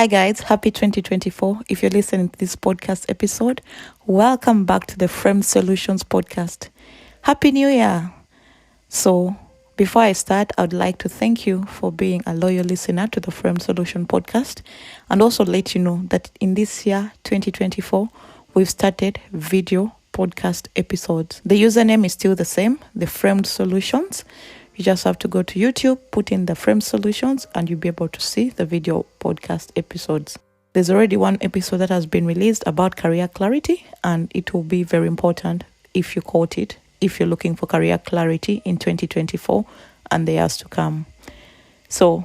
Hi guys, happy 2024. If you're listening to this podcast episode, welcome back to the Frame Solutions podcast. Happy New Year. So, before I start, I would like to thank you for being a loyal listener to the Frame Solution podcast and also let you know that in this year, 2024, we've started video podcast episodes. The username is still the same, the Framed Solutions. You just have to go to YouTube, put in the Frame Solutions, and you'll be able to see the video podcast episodes. There's already one episode that has been released about career clarity, and it will be very important if you caught it, if you're looking for career clarity in 2024 and the years to come. So,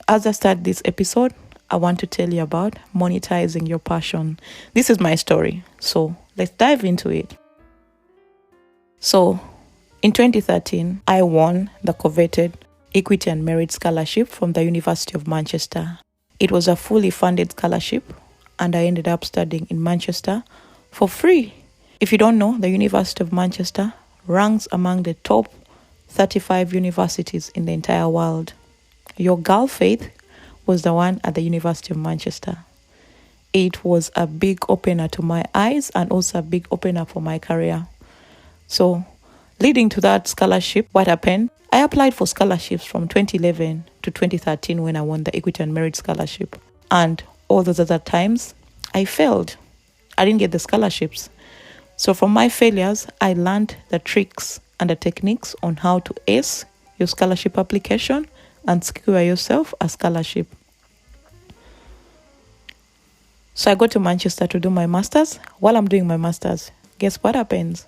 as I start this episode, I want to tell you about monetizing your passion. This is my story, so let's dive into it. So, in 2013, I won the coveted Equity and Merit Scholarship from the University of Manchester. It was a fully funded scholarship, and I ended up studying in Manchester for free. If you don't know, the University of Manchester ranks among the top 35 universities in the entire world. Your girl Faith was the one at the University of Manchester. It was a big opener to my eyes and also a big opener for my career. So, leading to that scholarship, what happened? I applied for scholarships from 2011 to 2013 when I won the Equity and Merit Scholarship. And all those other times, I failed. I didn't get the scholarships. So from my failures, I learned the tricks and the techniques on how to ace your scholarship application and secure yourself a scholarship. So I go to Manchester to do my master's. While I'm doing my master's, guess what happens?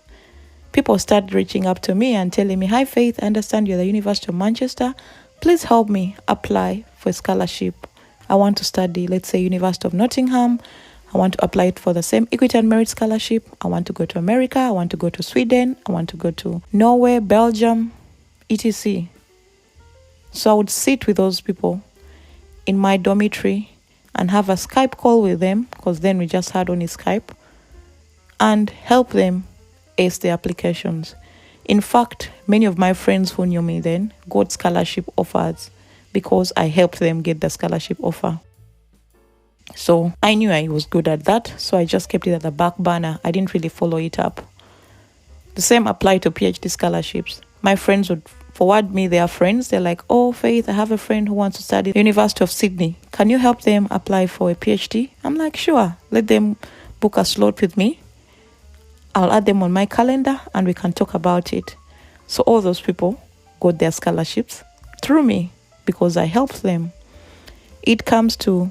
People start reaching up to me and telling me, "Hi Faith, I understand you're the University of Manchester. Please help me apply for a scholarship. I want to study, let's say, University of Nottingham. I want to apply for the same Equity and Merit Scholarship. I want to go to America. I want to go to Sweden. I want to go to Norway, Belgium, etc." So I would sit with those people in my dormitory and have a Skype call with them, because then we just had only Skype, and help them ace their applications. In fact, many of my friends who knew me then got scholarship offers because I helped them get the scholarship offer. So I knew I was good at that, so I just kept it at the back burner. I didn't really follow it up. The same applied to PhD scholarships. My friends would forward me their friends. They're like, "Oh, Faith, I have a friend who wants to study at the University of Sydney. Can you help them apply for a PhD?" I'm like, "Sure, let them book a slot with me. I'll add them on my calendar and we can talk about it." So all those people got their scholarships through me because I helped them. It comes to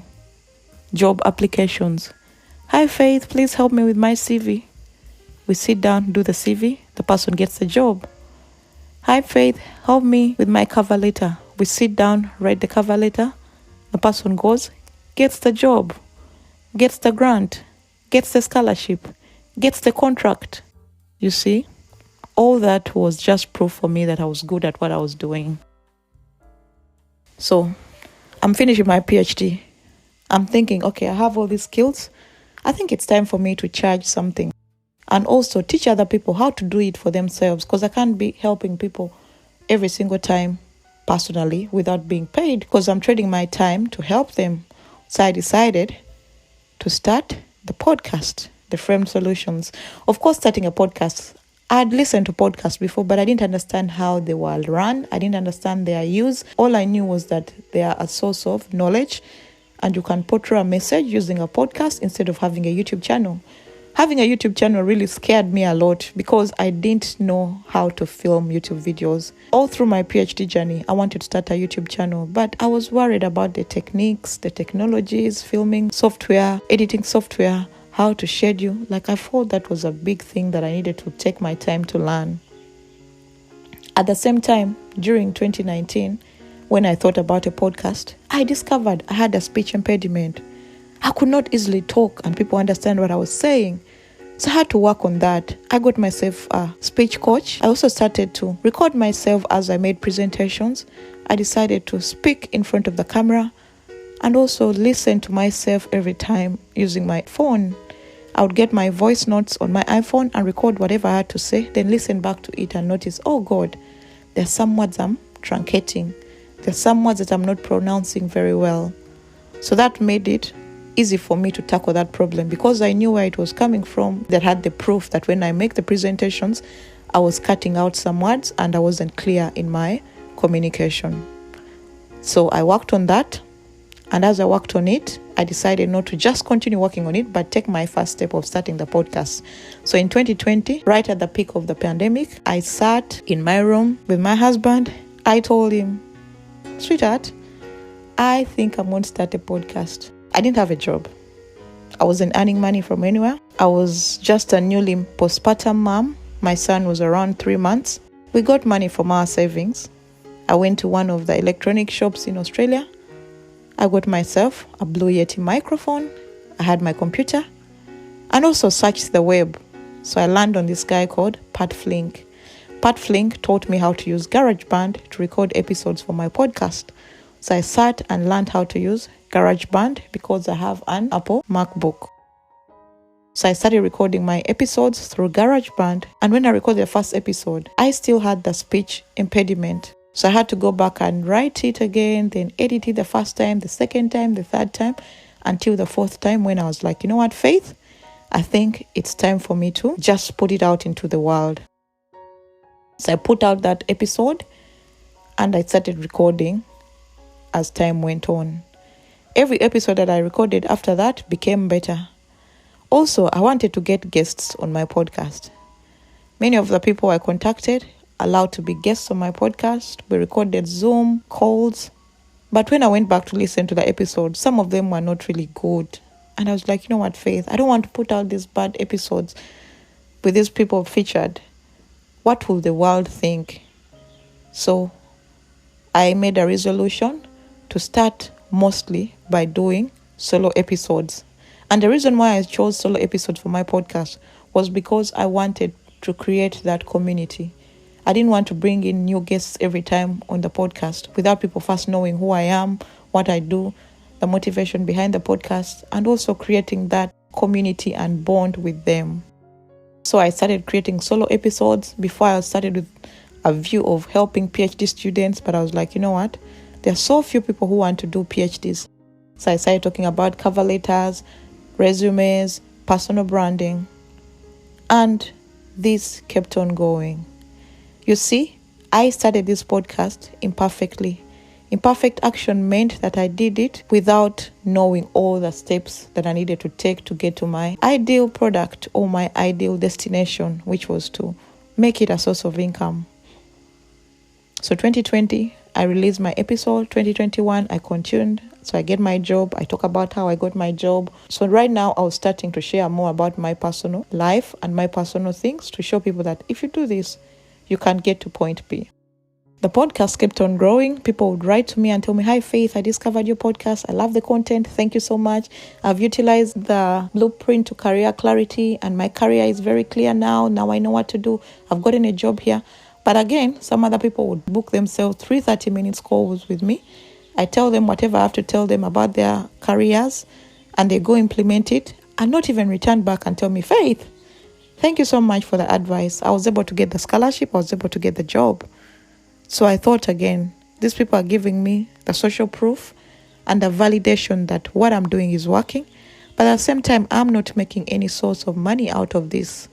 job applications. "Hi Faith, please help me with my CV." We sit down, do the CV, the person gets the job. "Hi Faith, help me with my cover letter." We sit down, write the cover letter, the person goes, gets the job, gets the grant, gets the scholarship, gets the contract. You see, all that was just proof for me that I was good at what I was doing. So, I'm finishing my PhD. I'm thinking, okay, I have all these skills. I think it's time for me to charge something and also teach other people how to do it for themselves, because I can't be helping people every single time personally without being paid, because I'm trading my time to help them. So I decided to start the podcast, the Frame Solutions. Of course, starting a podcast, I'd listened to podcasts before, but I didn't understand how they were run. I didn't understand their use. All I knew was that they are a source of knowledge, and you can portray a message using a podcast instead of having a YouTube channel. Having a YouTube channel really scared me a lot because I didn't know how to film YouTube videos. All through my PhD journey, I wanted to start a YouTube channel, but I was worried about the techniques, the technologies, filming software, editing software, how to schedule. Like, I thought that was a big thing that I needed to take my time to learn. At the same time, during 2019, when I thought about a podcast, I discovered I had a speech impediment. I could not easily talk and people understand what I was saying. So I had to work on that. I got myself a speech coach. I also started to record myself as I made presentations. I decided to speak in front of the camera and also listen to myself every time using my phone. I would get my voice notes on my iPhone and record whatever I had to say, then listen back to it and notice, oh God, there's some words I'm truncating. There's some words that I'm not pronouncing very well. So that made it easy for me to tackle that problem because I knew where it was coming from. That had the proof that when I make the presentations, I was cutting out some words and I wasn't clear in my communication. So I worked on that. And as I worked on it, I decided not to just continue working on it, but take my first step of starting the podcast. So in 2020, right at the peak of the pandemic, I sat in my room with my husband. I told him, sweetheart, I think I'm going to start a podcast. I didn't have a job. I wasn't earning money from anywhere. I was just a newly postpartum mom. My son was around 3 months. We got money from our savings. I went to one of the electronic shops in Australia. I got myself a Blue Yeti microphone. I had my computer and also searched the web. So I landed on this guy called Pat Flink. Pat Flink taught me how to use GarageBand to record episodes for my podcast. So I sat and learned how to use GarageBand because I have an Apple MacBook. So I started recording my episodes through GarageBand. And when I recorded the first episode, I still had the speech impediment. So I had to go back and write it again, then edit it the first time, the second time, the third time, until the fourth time when I was like, you know what, Faith? I think it's time for me to just put it out into the world. So I put out that episode and I started recording as time went on. Every episode that I recorded after that became better. Also, I wanted to get guests on my podcast. Many of the people I contacted allowed to be guests on my podcast. We recorded Zoom calls. But when I went back to listen to the episodes, some of them were not really good. And I was like, you know what, Faith? I don't want to put out these bad episodes with these people featured. What will the world think? So I made a resolution to start mostly by doing solo episodes. And the reason why I chose solo episodes for my podcast was because I wanted to create that community. I didn't want to bring in new guests every time on the podcast without people first knowing who I am, what I do, the motivation behind the podcast, and also creating that community and bond with them. So I started creating solo episodes. Before I started with a view of helping PhD students, but I was like, you know what? There are so few people who want to do PhDs. So I started talking about cover letters, resumes, personal branding, and this kept on going. You see, I started this podcast imperfectly. Imperfect action meant that I did it without knowing all the steps that I needed to take to get to my ideal product or my ideal destination, which was to make it a source of income. So 2020, I released my episode. 2021, I continued. So I get my job. I talk about how I got my job. So right now, I was starting to share more about my personal life and my personal things to show people that if you do this, you can get to point B. The podcast kept on growing. People would write to me and tell me, hi, Faith, I discovered your podcast. I love the content. Thank you so much. I've utilized the blueprint to career clarity and my career is very clear now. Now I know what to do. I've gotten a job here. But again, some other people would book themselves 3 30-minute calls with me. I tell them whatever I have to tell them about their careers and they go implement it and not even return back and tell me, Faith, thank you so much for the advice. I was able to get the scholarship. I was able to get the job. So I thought again, these people are giving me the social proof and the validation that what I'm doing is working. But at the same time, I'm not making any source of money out of this.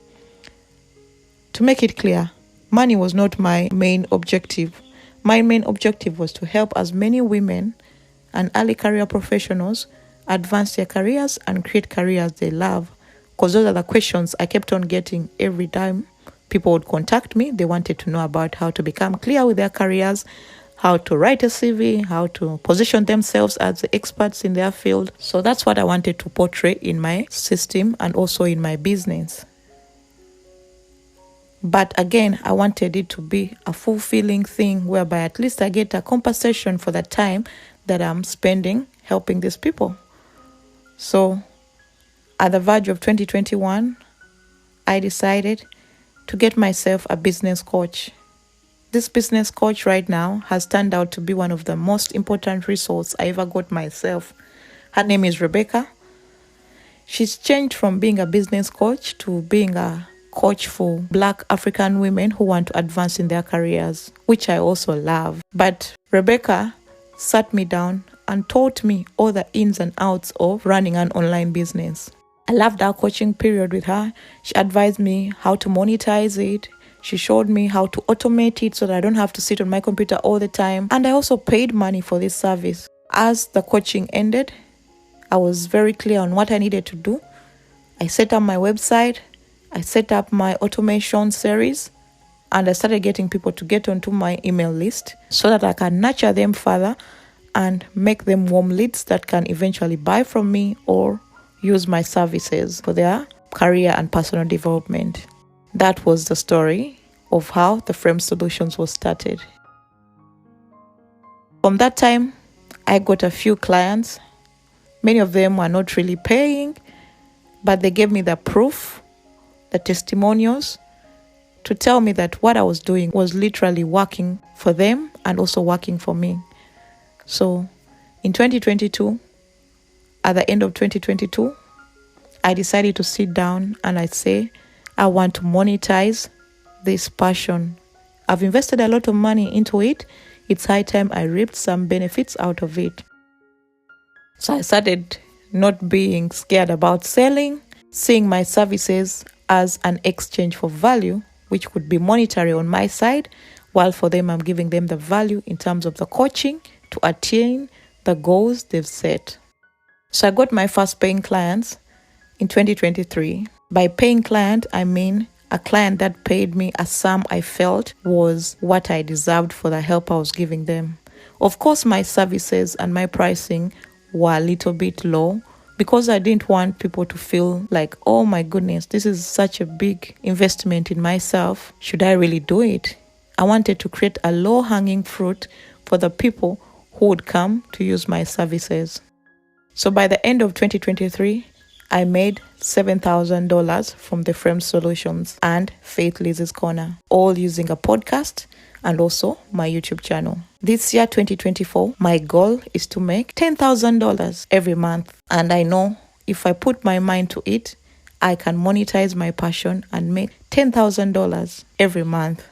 To make it clear, money was not my main objective. My main objective was to help as many women and early career professionals advance their careers and create careers they love. Because those are the questions I kept on getting every time people would contact me. They wanted to know about how to become clear with their careers, how to write a CV, how to position themselves as the experts in their field. So that's what I wanted to portray in my system and also in my business. But again, I wanted it to be a fulfilling thing whereby at least I get a compensation for the time that I'm spending helping these people. So at the verge of 2021, I decided to get myself a business coach. This business coach right now has turned out to be one of the most important resources I ever got myself. Her name is Rebecca. She's changed from being a business coach to being a coach for Black African women who want to advance in their careers, which I also love. But Rebecca sat me down and taught me all the ins and outs of running an online business. I loved our coaching period with her. She advised me how to monetize it. She showed me how to automate it so that I don't have to sit on my computer all the time. And I also paid money for this service. As the coaching ended, I was very clear on what I needed to do. I set up my website. I set up my automation series. And I started getting people to get onto my email list so that I can nurture them further and make them warm leads that can eventually buy from me or use my services for their career and personal development. That was the story of how the Frame Solutions was started. From that time, I got a few clients. Many of them were not really paying, but they gave me the proof, the testimonials, to tell me that what I was doing was literally working for them and also working for me. So in 2022, at the end of 2022, I decided to sit down and I say, I want to monetize this passion. I've invested a lot of money into it. It's high time I reaped some benefits out of it. So I started not being scared about selling, seeing my services as an exchange for value, which could be monetary on my side, while for them I'm giving them the value in terms of the coaching to attain the goals they've set. So I got my first paying clients in 2023. By paying client, I mean a client that paid me a sum I felt was what I deserved for the help I was giving them. Of course, my services and my pricing were a little bit low because I didn't want people to feel like, oh my goodness, this is such a big investment in myself. Should I really do it? I wanted to create a low-hanging fruit for the people who would come to use my services. So by the end of 2023, I made $7,000 from the Frame Solutions and Faith Liz's Corner, all using a podcast and also my YouTube channel. This year, 2024, my goal is to make $10,000 every month. And I know if I put my mind to it, I can monetize my passion and make $10,000 every month.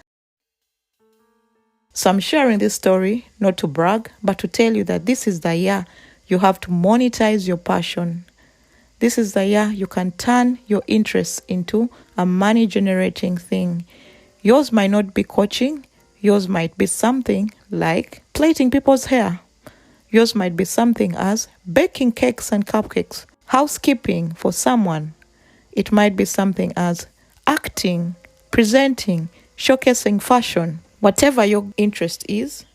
So I'm sharing this story not to brag, but to tell you that this is the year you have to monetize your passion. This is the year you can turn your interests into a money-generating thing. Yours might not be coaching. Yours might be something like plaiting people's hair. Yours might be something as baking cakes and cupcakes, housekeeping for someone. It might be something as acting, presenting, showcasing fashion. Whatever your interest is,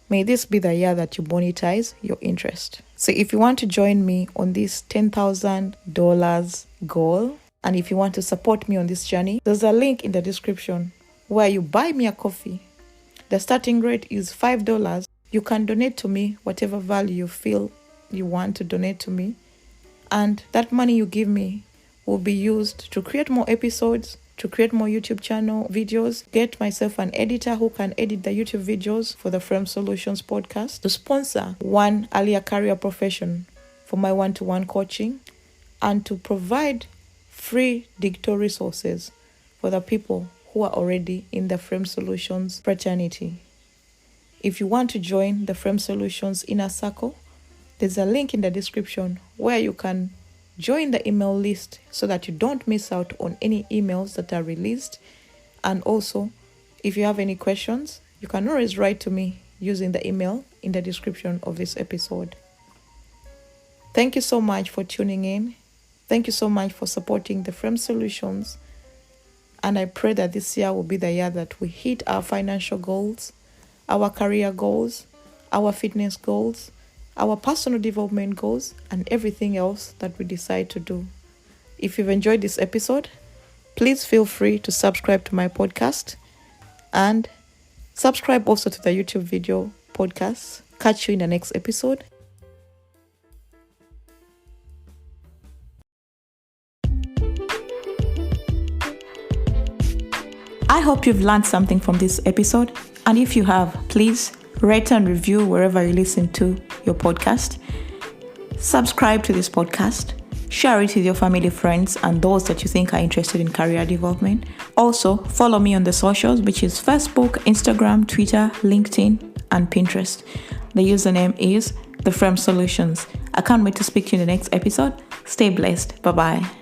may this be the year that you monetize your interest. So if you want to join me on this $10,000 goal, and if you want to support me on this journey, there's a link in the description where you buy me a coffee. The starting rate is $5. You can donate to me whatever value you feel you want to donate to me. And that money you give me will be used to create more episodes, to create more YouTube channel videos, get myself an editor who can edit the YouTube videos for the Frame Solutions podcast, to sponsor one earlier career profession for my one-to-one coaching, and to provide free digital resources for the people who are already in the Frame Solutions fraternity. If you want to join the Frame Solutions inner circle, there's a link in the description where you can join the email list so that you don't miss out on any emails that are released. And also, if you have any questions, you can always write to me using the email in the description of this episode. Thank you so much for tuning in. Thank you so much for supporting the Frame Solutions. And I pray that this year will be the year that we hit our financial goals, our career goals, our fitness goals, our personal development goals, and everything else that we decide to do. If you've enjoyed this episode, please feel free to subscribe to my podcast and subscribe also to the YouTube video podcast. Catch you in the next episode. I hope you've learned something from this episode. And if you have, please rate and review wherever you listen to your podcast. Subscribe to this podcast. Share it with your family, friends, and those that you think are interested in career development. Also, follow me on the socials, which is Facebook, Instagram, Twitter, LinkedIn, and Pinterest. The username is the Frame Solutions. I can't wait to speak to you in the next episode. Stay blessed. Bye bye.